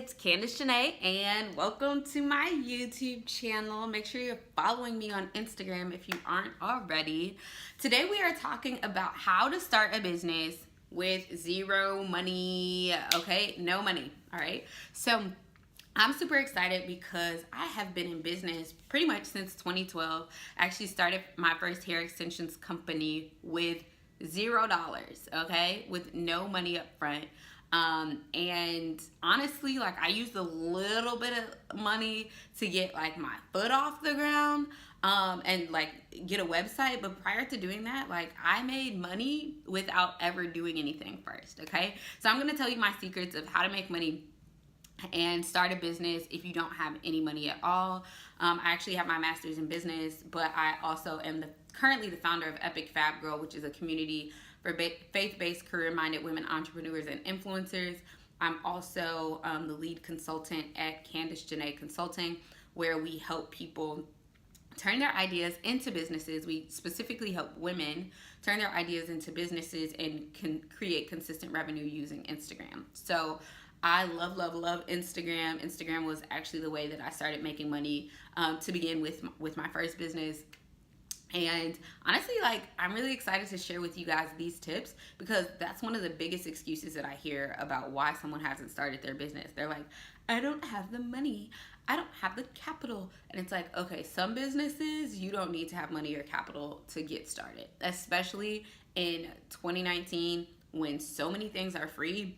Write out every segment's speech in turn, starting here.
it's Candace Junée, and welcome to my YouTube channel. Make sure you're following me on Instagram if you aren't already. Today we are talking about how to start a business with zero money, okay? No money, all right? So I'm super excited because I have been in business pretty much since 2012. I actually started my first hair extensions company with $0, okay? With no money up front. And honestly, like, I used a little bit of money to get like my foot off the ground, and like get a website. But prior to doing that, like, I made money without ever doing anything first. Okay. So I'm going to tell you my secrets of how to make money and start a business if you don't have any money at all. I actually have my master's in business, but I also am currently the founder of Epic Fab Girl, which is a community for faith-based, career-minded women entrepreneurs and influencers. I'm also the lead consultant at Candace Junée Consulting, where we help people turn their ideas into businesses. We specifically help women turn their ideas into businesses and can create consistent revenue using Instagram. So I love Instagram. Instagram was actually the way that I started making money to begin with my first business. And honestly, like, I'm really excited to share with you guys these tips because that's one of the biggest excuses that I hear about why someone hasn't started their business. They're like, I don't have the money. I don't have the capital. And it's like, okay, some businesses, you don't need to have money or capital to get started, especially in 2019 when so many things are free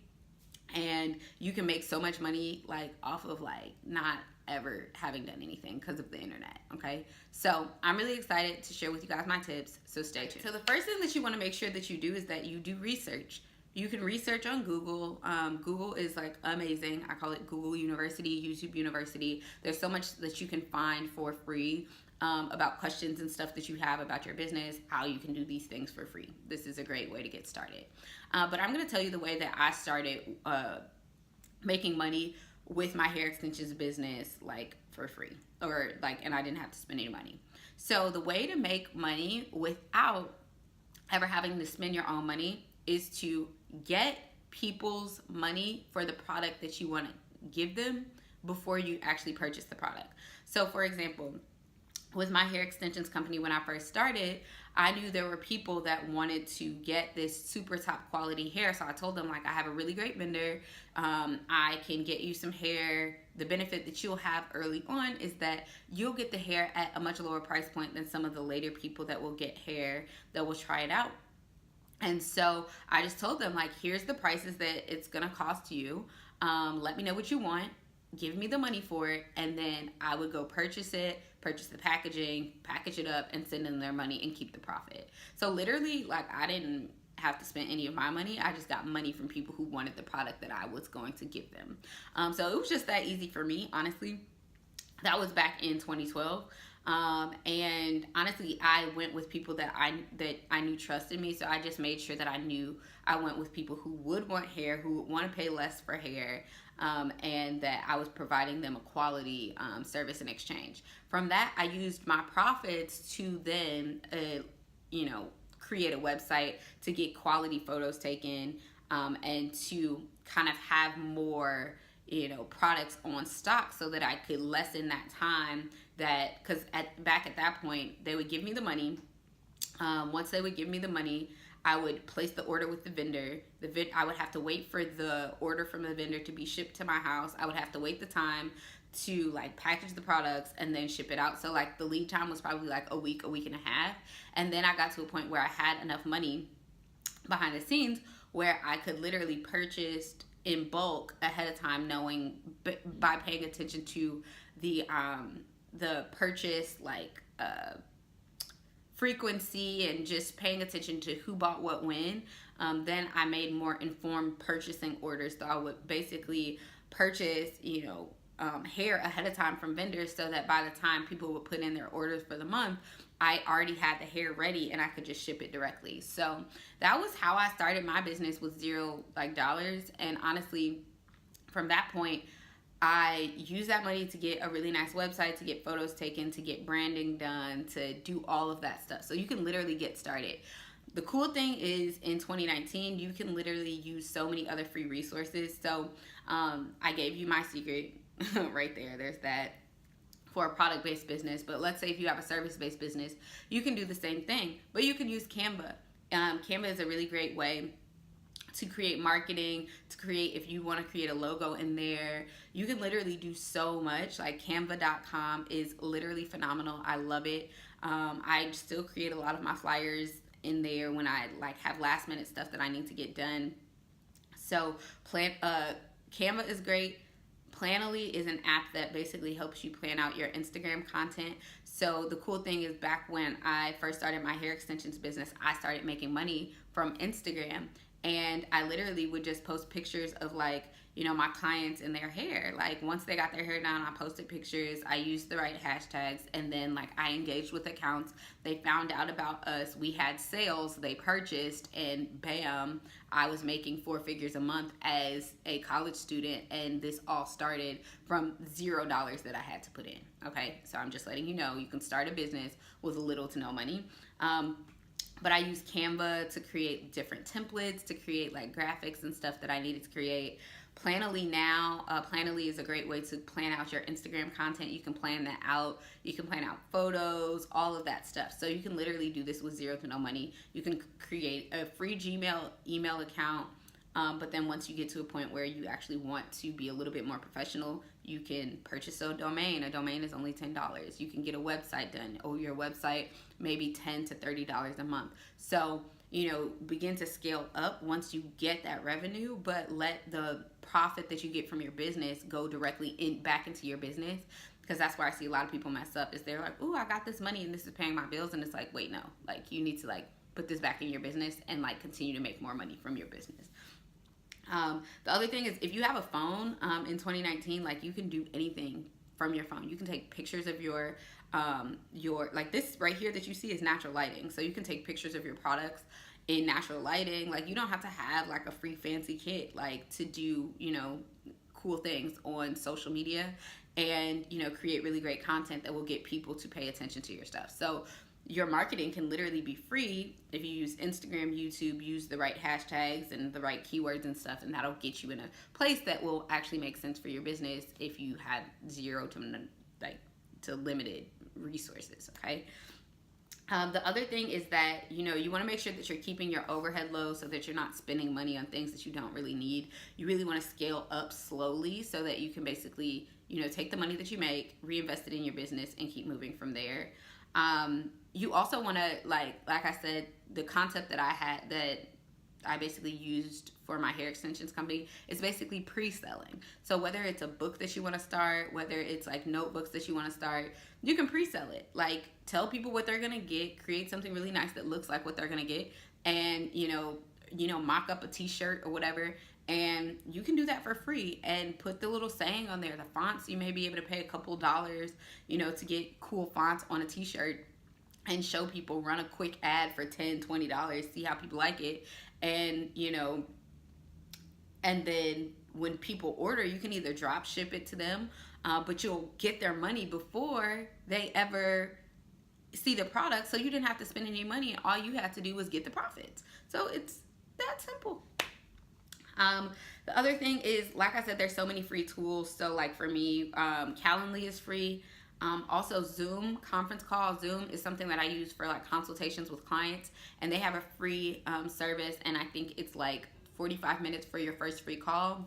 and you can make so much money like off of like not ever having done anything because of the internet. Okay, so I'm really excited to share with you guys my tips, so stay tuned. So the first thing that you want to make sure that you do is that you do research. You can research on Google. Google is like amazing. I call it Google University, YouTube University. There's so much that you can find for free about questions and stuff that you have about your business, how you can do these things for free. This is a great way to get started. But I'm going to tell you the way that I started making money with my hair extensions business, like for free, or like, and I didn't have to spend any money. So the way to make money without ever having to spend your own money is to get people's money for the product that you want to give them before you actually purchase the product. So for example, with my hair extensions company, when I first started, I knew there were people that wanted to get this super top quality hair. So I told them, like, I have a really great vendor. I can get you some hair. The benefit that you'll have early on is that you'll get the hair at a much lower price point than some of the later people that will get hair that will try it out. And so I just told them, like, here's the prices that it's going to cost you. Let me know what you want. Give me the money for it, and then I would go purchase it, purchase the packaging, package it up, and send them their money and keep the profit. So literally, like, I didn't have to spend any of my money. I just got money from people who wanted the product that I was going to give them. So it was just that easy for me, honestly. That was back in 2012. And honestly, I went with people that I knew trusted me. So I just made sure that I went with people who would want hair, who would want to pay less for hair, and that I was providing them a quality service in exchange. From that, I used my profits to then, create a website to get quality photos taken, and to kind of have more, products on stock so that I could lessen that time because back at that point, they would give me the money. Once they would give me the money, I would place the order with the vendor. I would have to wait for the order from the vendor to be shipped to my house. I would have to wait the time to like package the products and then ship it out. So like the lead time was probably like a week and a half. And then I got to a point where I had enough money behind the scenes where I could literally purchase in bulk ahead of time, knowing by paying attention to the purchase frequency and just paying attention to who bought what when. Then I made more informed purchasing orders. So I would basically purchase, hair ahead of time from vendors so that by the time people would put in their orders for the month, I already had the hair ready and I could just ship it directly. So that was how I started my business with $0. And honestly, from that point, I used that money to get a really nice website, to get photos taken, to get branding done, to do all of that stuff. So you can literally get started. the cool thing is in 2019, you can literally use so many other free resources. So I gave you my secret right there. There's that for a product-based business. But let's say if you have a service-based business, you can do the same thing, but you can use Canva. Canva is a really great way to create marketing, to create, if you want to create a logo in there, you can literally do so much. Like canva.com is literally phenomenal. I love it. I still create a lot of my flyers in there when I like have last minute stuff that I need to get done. So Canva is great. Planoly is an app that basically helps you plan out your Instagram content. So the cool thing is, back when I first started my hair extensions business, I started making money from Instagram. And I literally would just post pictures of like, you know, my clients and their hair. Like once they got their hair done, I posted pictures, I used the right hashtags, and then like I engaged with accounts. They found out about us, we had sales, they purchased, and bam, I was making 4 figures a month as a college student. And this all started from $0 that I had to put in. Okay, so I'm just letting you know, you can start a business with little to no money. But I use Canva to create different templates, to create like graphics and stuff that I needed to create. Planoly now, Planoly is a great way to plan out your Instagram content. You can plan that out. You can plan out photos, all of that stuff. So you can literally do this with zero to no money. You can create a free Gmail email account. But then once you get to a point where you actually want to be a little bit more professional, you can purchase a domain. A domain is only $10. You can get a website done. Oh, your website, maybe $10 to $30 a month. So, you know, begin to scale up once you get that revenue, but let the profit that you get from your business go directly back into your business. Because that's where I see a lot of people mess up, is they're like, oh, I got this money and this is paying my bills. And it's like, wait, no, like you need to like put this back in your business and like continue to make more money from your business. The other thing is, if you have a phone in 2019, like you can do anything from your phone. You can take pictures of your like this right here that you see is natural lighting. So you can take pictures of your products in natural lighting. Like you don't have to have like a free fancy kit like to do, you know, cool things on social media and, you know, create really great content that will get people to pay attention to your stuff. So your marketing can literally be free if you use Instagram, YouTube, use the right hashtags and the right keywords and stuff, and that'll get you in a place that will actually make sense for your business if you have zero to limited resources, okay? The other thing is that, you know, you want to make sure that you're keeping your overhead low so that you're not spending money on things that you don't really need. You really want to scale up slowly so that you can basically, you know, take the money that you make, reinvest it in your business, and keep moving from there. You also want to, like I said, the concept that I basically used for my hair extensions company is basically pre-selling. So whether it's a book that you want to start, whether it's like notebooks that you want to start, you can pre-sell it. Like tell people what they're going to get, create something really nice that looks like what they're going to get, and, you know, mock up a t-shirt or whatever. And you can do that for free and put the little saying on there. The fonts, you may be able to pay a couple dollars, you know, to get cool fonts on a t-shirt and show people, run a quick ad for $10, $20, see how people like it. And, you know, and then when people order, you can either drop ship it to them, but you'll get their money before they ever see the product. So you didn't have to spend any money. All you had to do was get the profits. So it's that simple. The other thing is, like I said, there's so many free tools. So like for me, Calendly is free. Also Zoom conference call. Zoom is something that I use for like consultations with clients, and they have a free service, and I think it's like 45 minutes for your first free call,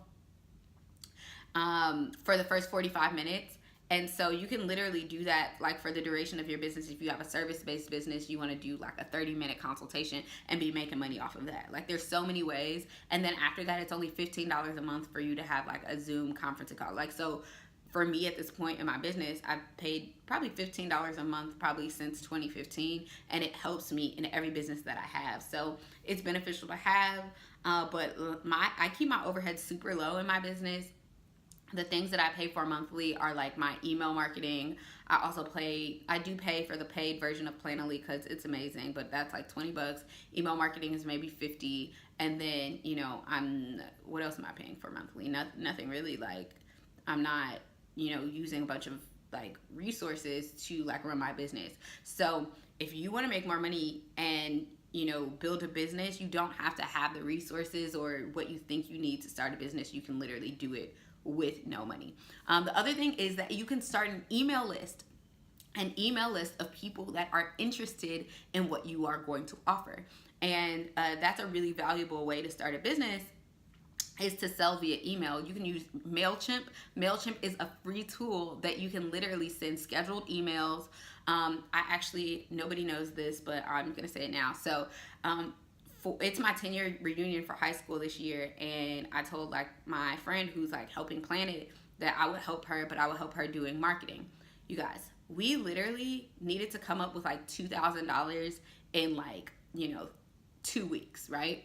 for the first 45 minutes. And so you can literally do that like for the duration of your business. If you have a service-based business, you want to do like a 30-minute consultation and be making money off of that. Like there's so many ways. And then after that, it's only $15 a month for you to have like a Zoom conference call. Like, so for me at this point in my business, I've paid probably $15 a month probably since 2015, and it helps me in every business that I have. So it's beneficial to have, but I keep my overhead super low in my business. The things that I pay for monthly are like my email marketing. I do pay for the paid version of Planoly because it's amazing, but that's like $20. Email marketing is maybe $50. And then, you know, what else am I paying for monthly? Nothing really. Like I'm not, you know, using a bunch of like resources to like run my business. So if you want to make more money and, build a business, you don't have to have the resources or what you think you need to start a business. You can literally do it with no money. The other thing is that you can start an email list of people that are interested in what you are going to offer. And that's a really valuable way to start a business, is to sell via email. You can use MailChimp. MailChimp is a free tool that you can literally send scheduled emails. Nobody knows this, but I'm gonna say it now. So it's my 10-year reunion for high school this year, and I told like my friend who's like helping plan it that I would help her, but I would help her doing marketing. You guys, we literally needed to come up with like $2,000 in like 2 weeks, right?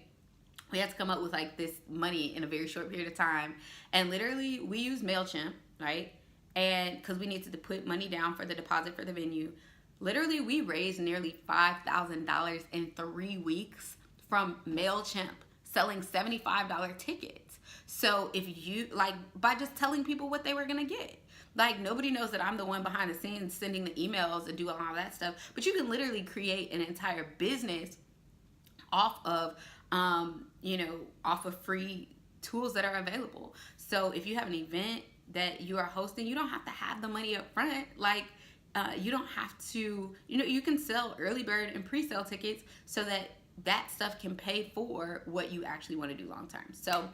We had to come up with like this money in a very short period of time. And literally we used MailChimp, right? And because we needed to put money down for the deposit for the venue. Literally we raised nearly $5,000 in 3 weeks from MailChimp, selling $75 tickets. So if you by just telling people what they were gonna get. Like, nobody knows that I'm the one behind the scenes sending the emails and doing all that stuff. But you can literally create an entire business off of free tools that are available. So if you have an event that you are hosting, you don't have to have the money up front. Like, you don't have to, you can sell early bird and pre-sale tickets so that stuff can pay for what you actually want to do long term. So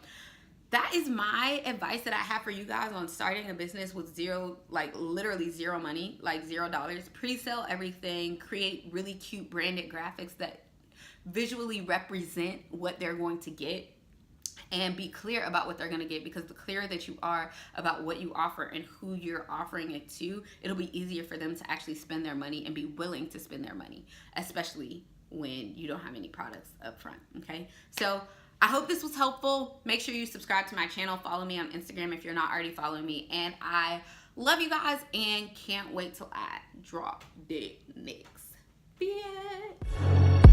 that is my advice that I have for you guys on starting a business with literally zero money, like $0. Pre-sale everything, create really cute branded graphics that visually represent what they're going to get, and be clear about what they're going to get, because the clearer that you are about what you offer and who you're offering it to, it'll be easier for them to actually spend their money and be willing to spend their money, especially when you don't have any products up front. Okay, so I hope this was helpful. Make sure you subscribe to my channel, follow me on Instagram if you're not already following me, and I love you guys and can't wait till I drop the next video.